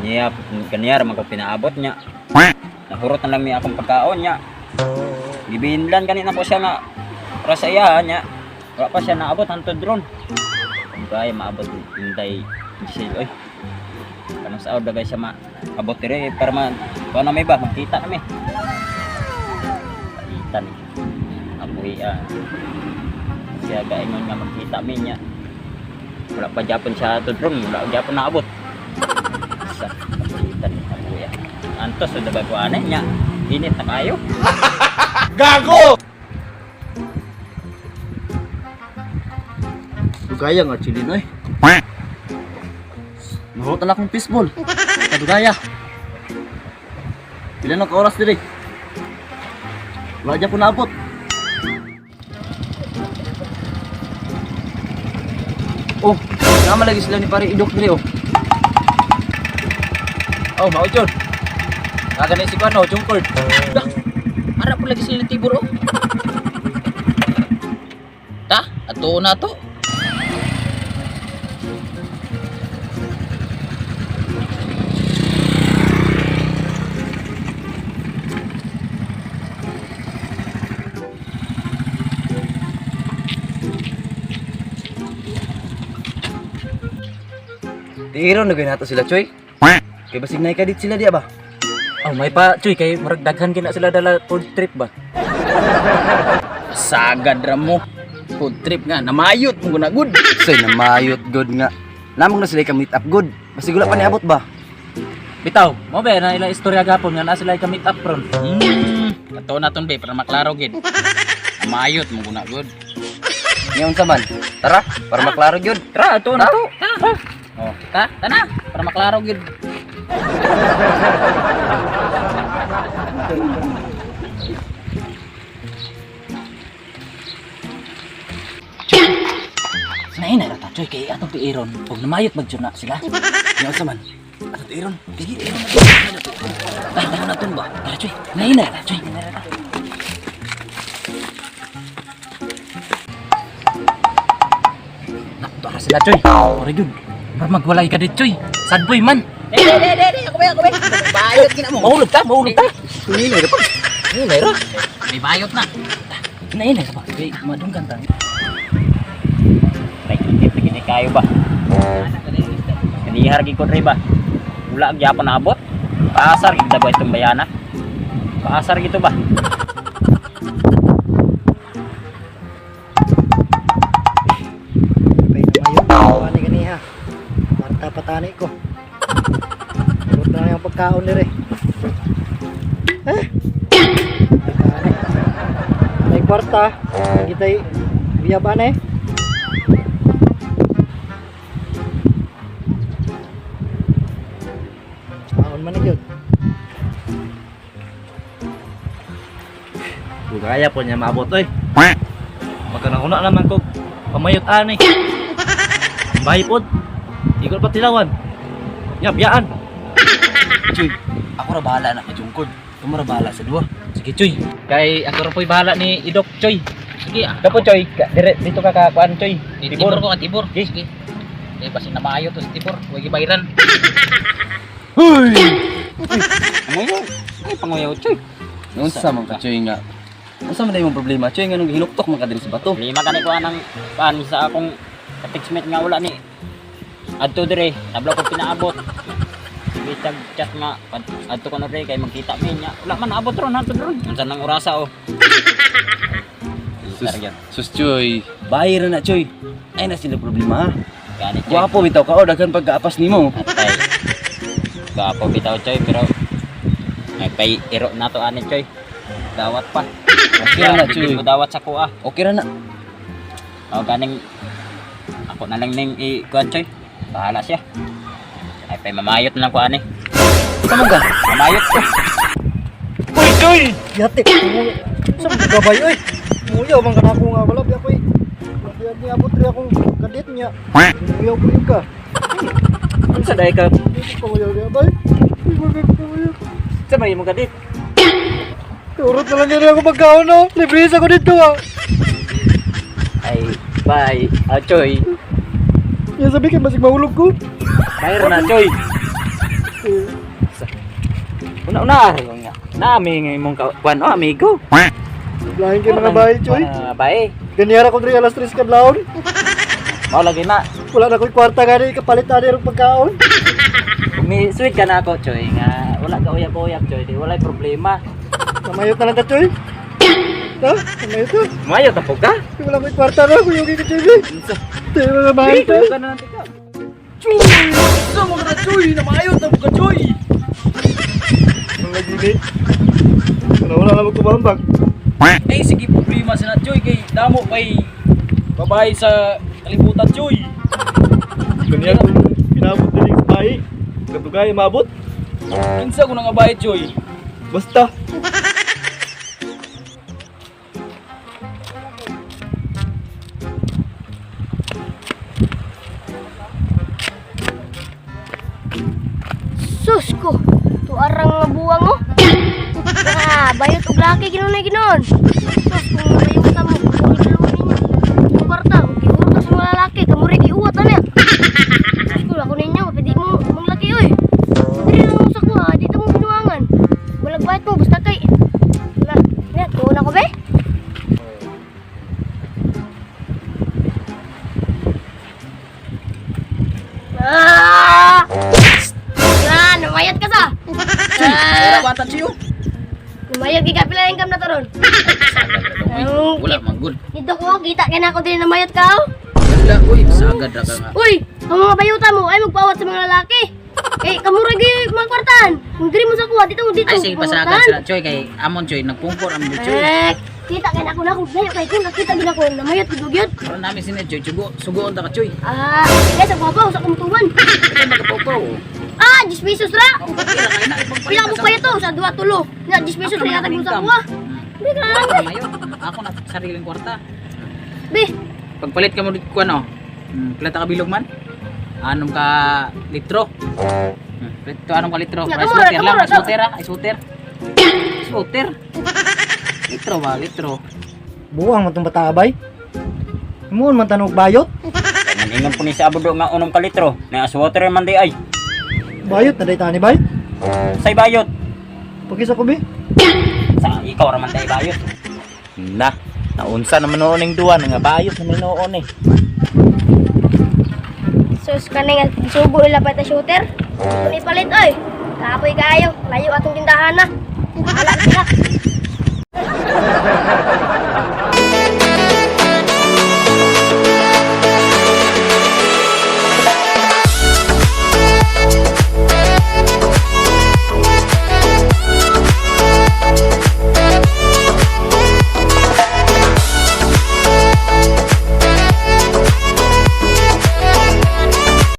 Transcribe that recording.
Kaniya raman ko pinaabot niya. Nahurot na lang niya akong pagkaon niya. Gibinlan kanina ko siya nga para sa iya niya. Wala pa siya naabot hantod ron. Kaya maabot hinday gisel oy. Kanang sa oda guys siya maabot dire para kuno may ba makita kami. Kita ni. Apoy siya gaingon nga makita mi niya. Wala pa gyapon siya hantod ron, wala gyapon naabot. Sa kita ni apoy. Antos sa dabay ko anay niya. Init na kayo. Gago! Dugaya nga chilin oy. Mahurot na akong fishball. Kadugaya. Pila na ka oras diri? Wala dyan po naabot. Oh, nama lagi sila ni pare idok diri oh. Oh, mao jud. Kagani si Kuano, jungkord. Dah. Ara po lagi sila tibur oh. Ta, ato na to. Tiro na nato sila, Choy. Kay basig nay kadit sila diya ba? Oh, may pa, Choy, kay murag daghan kina sila dala food trip ba? Sagad ra mo. Food trip nga namayot mo na good. Say na mayot good nga. Namang na sila ka meet up good. Basig wala pa niabot ba? Bitaw, mo ba na ilang istorya gapon nga na sila ka meet up ron. Ato na ton be para maklaro gid. Namayot mo na good. Ngayon sa man. Tara, para maklaro gyud. Tara, ato na to. Oh, tana para maklaro gid. Sinain na rata, Choy, kay atong tiiron. Pag namayot magdyo na sila. Ngayon sa man. Ato tiron. Dili, tiiron. Ay, dahon na ton ba? Tara, Choy, sinain na rata, Choy. Tara sila, Choy. Ore yun. Magwalay ka dit, Choy. Sad boy man. Ako ba? Bayot gina mo. Mahulog ta, mahulog ta. Hindi na pa. Ano na ira? May bayot na. Sinain na ba? Kay madunggan ta. Like gini kayo ba? Kanihar gid ko dre ba? Wala gyapon naabot. Paasar gid ba itong bayana? Paasar gito ba? Ani ganiha. Marta patani ko. Urot na yung pagkaon dire. May kwarta, kita'y biyaban eh. Kaon man yun. Bugaya po niya maabot oy. Magkanang-una naman ko pamayot ani. Bahay pod. Ikot pa tilawan. Yap, yaan. Choy, ako ra bahala na kay Jungkod. Ikaw ra bahala sa duwa. Sige, Choy. Kay ako ra po'y bahala ni Idok, Choy. Sige, Dapo Choy, dito ka kakuan Choy. tibor ko ka tibor. Sige. Eh basi na maayo to si Tibor, huwag ibayran. Hoy! Panguyaw. Ay panguyaw Choy. Unsa man ka Choy nga? Unsa man imong problema? Choy nga nung hinuktok man ka diri sa bato. Lima ka ni ko anang pan sa akong ka-textmate nga wala ni. Adto dire, tabla ko pinaabot. Bitag chat nga adto ko na re kay magkita mi nya. Wala man naabot ron adto ron. Unsa nang orasa oh. Sus Choy, bayar na Choy. Ay na sila problema ha. Gani Choy. Guwapo bitaw ka o daghan pagkaapas nimo. Atay. Gapo bitaw Choy pero ay pay iro na to ani Choy. Dawat pa. Okay ra na Choy. Dawat sa kuha. Okay ra na. O ganing ako na lang ning i-kuan Choy. Bahala siya. Ay pay mamayot na lang kuha ani. Sama ka? Mamayot ko. Uy Choy! Yate, saan mo gabay oy? Muyaw man ka na ako nga wala biya ko eh. Biya niya abot rin akong kadit niya. Muyaw ko ka. Unsa day ka? Hindi ko muyaw niya bay. Hindi ko muyaw. Sa may imong kadit. Turot na lang yan ako pagkaon no. Libris ako dito ah. Ay, bye. Choy. Yan sabi kayo masig mahulog ko. Bayar na, Choy. Una-una nga. Nami nga imong kuan oh, amigo. Lain kayo mga bahay, Choy. Mga bae. Ganyan ako diri alas 3 kadlawon. Mao lagi na. Wala na ko'y kwarta gani kapalit na rin pagkaon. May sweet ka na ako, Choy, nga wala ka uyab-uyab, Choy, di walay problema. Namayot na lang ka, Choy. Ha? Namayot ka? Mayo ta po ka? Wala ko'y kwarta na, kuyugi ka, Choy. Tayo mga bahay, Choy. Choy ka na natin ka. Choy! Sa mo ka, Choy! Namayo ta po ka, Choy! Ang lagini. Wala na magkumambag. Eh, sige problema sa na, Choy. Kay damo kay babae sa kalibutan, Choy. Ganyan ko pinabot din sa bahay. Katugay, mabot. Kinsa ko nga bahay, Choy. Basta. Sus ko, tuarang nga buwang oh. Bayot og laki ginunay ginon. Sus kung mayuta mo, kung ilumin niyo. Yung kwarta, kung giurta sa mga lalaki, kamuri giuwat ano ya. Sus ko, ako ninyo, pwede mo mong laki oy. Dili lang mo sa kuha, dito mo binuangan. Walang bayot mo, basta kay. Na, tuon ako be? Ah! Yan, namayat ka sa. Wala ba ta, Choy? Namayat ka pila income na taron. Wala man good. Dito ko, kita ka na ako din namayat ka oh. Wala, uy, sagad ra ka nga. Uy, ang mga bayuta mo ay magpawat sa mga lalaki. Eh, kamura gyud mga kwartahan. Kung diri mo sa kuha, dito mo dito. Ay, sige, pasagad pangutahan. sila, Choy. Kay Amon, Choy. Nagpungkor ang Choy. Eh, kita ka na ako na ako. Dayo kay kung nakita gid ako namayat gid gyud. Pero namin sinid, Choy. Sugoon ta ka, Choy. Ah, sige sa kuha sa kumtuman. Ito magkapaw-paw. Ah, 10 pesos ra. Pila kayo na. Pila mo pa ito sa 2 tulo. Na 10 pesos Ako ra naman yata mo sa income. kuha. Hindi ka Wala lang. ka mayo. Ako na sariling kwarta. Be, Pagpalit ka mo dito, ano? Pilata ka bilog man? Anong ka litro? Ito anong ka litro? Ya, Rice kamura, water lang. kamura, Rice water ah. Rice water. Rice water. Litro ba? Litro. Buwang man itong batabay. Imuon man tanog bayot. Maningon po ni sa abudo nga unong ka litro. Na as water man di ay. Bayot na day tani bay. Say bayot. Pagkisa ko be. Sa ikaw raman day bayot. Na, naunsa naman noon ning duwan nga bayot na noon eh. sus kaning subo ila pa ta shooter. Ito ni palit oy. Kapoy kayo, layo atong tindahan na. Wala sila.